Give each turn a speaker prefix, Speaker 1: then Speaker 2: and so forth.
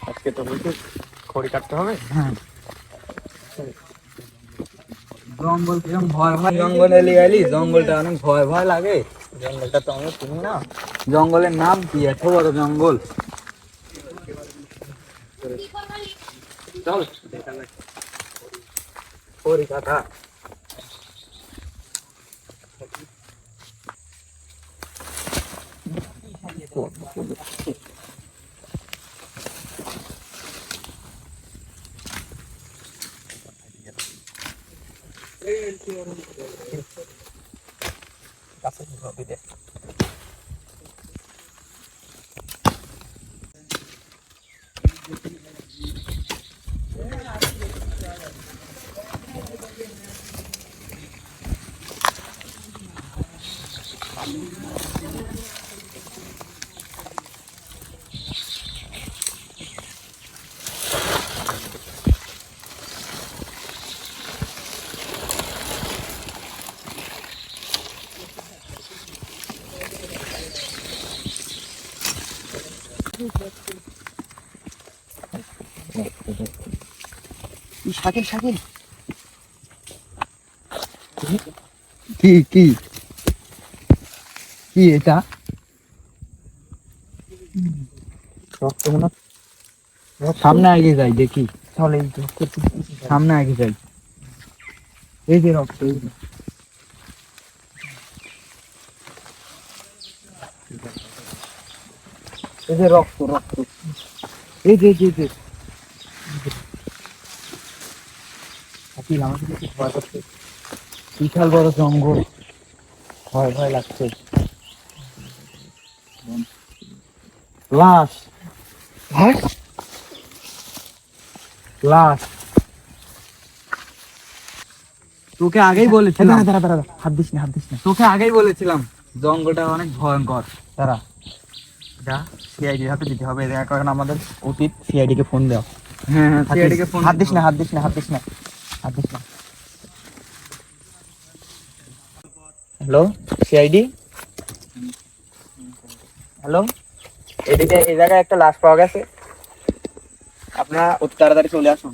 Speaker 1: আজকে তো বলছি খড়ি কাটতে হবে।
Speaker 2: হ্যাঁ, জঙ্গল কিরম ভয় ভয়, জঙ্গলে লিয়ালি জঙ্গলটা অনেক ভয় ভয় লাগে।
Speaker 1: জঙ্গলটা তো আমরা চিনি না।
Speaker 2: জঙ্গলের নাম কি? এত বড় জঙ্গল।
Speaker 1: চল দেখা যাক।
Speaker 2: খড়ি কাটা।
Speaker 1: কাছে হবে দেখ। শাকিল শাকিল
Speaker 2: কি কি কি এটা? সামনে আগে যাই দেখি।
Speaker 1: চলে এই
Speaker 2: সামনে আগে যাই। এই যে রক্ত, এই যে রক্ত রক্ত, এই যে যে যে শাকিল, আমাকে দেখে ভয় করছে। বিশাল বড় জঙ্গল, ভয় ভয় লাগছে। লাশ
Speaker 1: ভাই
Speaker 2: লাশ। তোকে আগেই বলেছিলাম,
Speaker 1: দাঁড়া দাঁড়া দাঁড়া, হাত দিস না হাত দিস না।
Speaker 2: তোকে আগেই বলেছিলাম জঙ্গলটা অনেক ভয়ঙ্কর। তারা
Speaker 1: যা সিআইডির হাতে দিতে হবে, এটা এখন আমাদের উচিত সিআইডি কে ফোন দেওয়া।
Speaker 2: হ্যাঁ হ্যাঁ, CID কে ফোন
Speaker 1: হাত দিস
Speaker 2: দিতে
Speaker 1: না
Speaker 2: হবে।
Speaker 1: হাত দিস না হাত দিস না হাত দিস না। হ্যালো সিআইডি, হ্যালো, এদিকে এই জায়গায় একটা লাশ পাওয়া গেছে, আপনারা অতি তাড়াতাড়ি চলে আসুন।